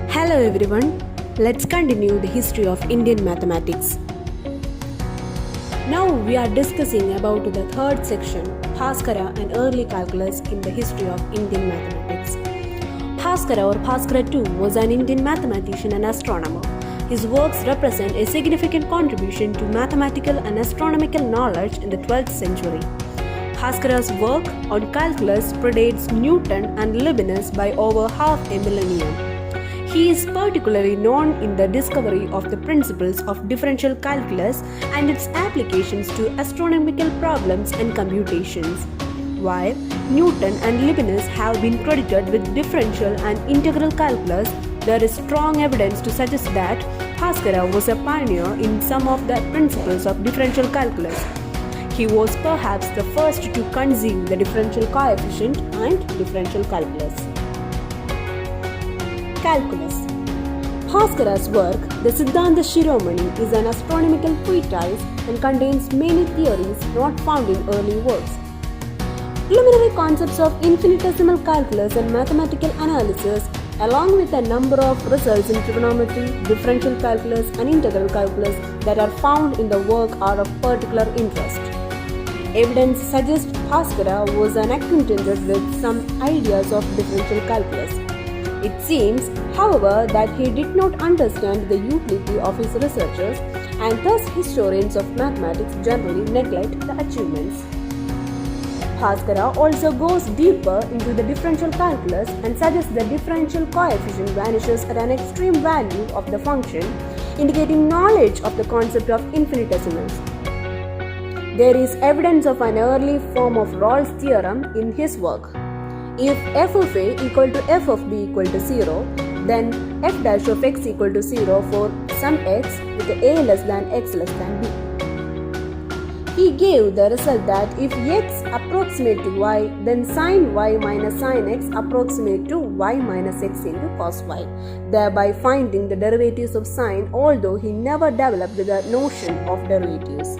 Hello everyone, let's continue the history of Indian mathematics. Now we are discussing about the third section, Bhaskara and early calculus in the history of Indian mathematics. Bhaskara or Bhaskara II was an Indian mathematician and astronomer. His works represent a significant contribution to mathematical and astronomical knowledge in the 12th century. Bhaskara's work on calculus predates Newton and Leibniz by over half a millennium. He is particularly known in the discovery of the principles of differential calculus and its applications to astronomical problems and computations. While Newton and Leibniz have been credited with differential and integral calculus, there is strong evidence to suggest that Bhaskara was a pioneer in some of the principles of differential calculus. He was perhaps the first to conceive the differential coefficient and differential calculus. Calculus. Bhaskara's work, the Siddhanta Shiromani, is an astronomical treatise and contains many theories not found in early works. Preliminary concepts of infinitesimal calculus and mathematical analysis, along with a number of results in trigonometry, differential calculus, and integral calculus that are found in the work, are of particular interest. Evidence suggests Bhaskara was unacquainted with some ideas of differential calculus. It seems, however, that he did not understand the utility of his researches, and thus historians of mathematics generally neglect the achievements. Bhaskara also goes deeper into the differential calculus and suggests the differential coefficient vanishes at an extreme value of the function, indicating knowledge of the concept of infinitesimals. There is evidence of an early form of Rolle's theorem in his work. If f of a equal to f of b equal to 0, then f dash of x equal to 0 for some x with a less than x less than b. He gave the result that if x approximate to y, then sin y minus sin x approximate to y minus x into cos y, thereby finding the derivatives of sin, although he never developed the notion of derivatives.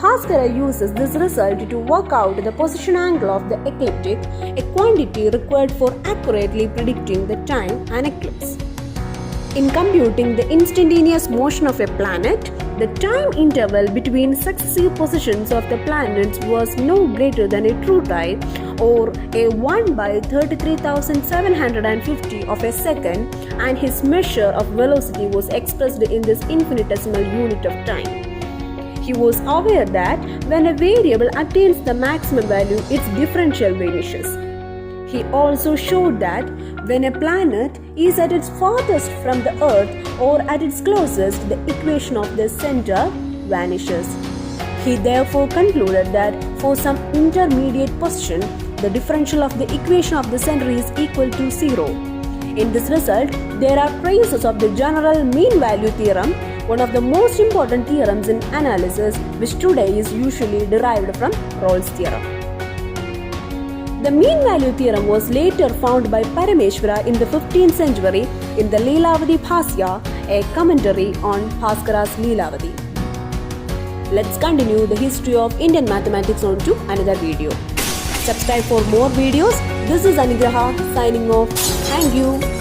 Bhaskara uses this result to work out the position angle of the ecliptic, a quantity required for accurately predicting the time an eclipse. In computing the instantaneous motion of a planet, the time interval between successive positions of the planets was no greater than a true tide, or a 1 by 33,750 of a second, and his measure of velocity was expressed in this infinitesimal unit of time. He was aware that when a variable attains the maximum value, its differential vanishes. He also showed that when a planet is at its farthest from the Earth or at its closest, the equation of the center vanishes. He therefore concluded that for some intermediate position, the differential of the equation of the center is equal to 0. In this result, there are traces of the general mean value theorem, one of the most important theorems in analysis, which today is usually derived from Rolle's theorem. The mean value theorem was later found by Parameshwara in the 15th century in the Leelavati Bhasya, a commentary on Bhaskara's Leelavati. Let's continue the history of Indian mathematics on to another video. Subscribe for more videos. This is Anigraha signing off. Thank you.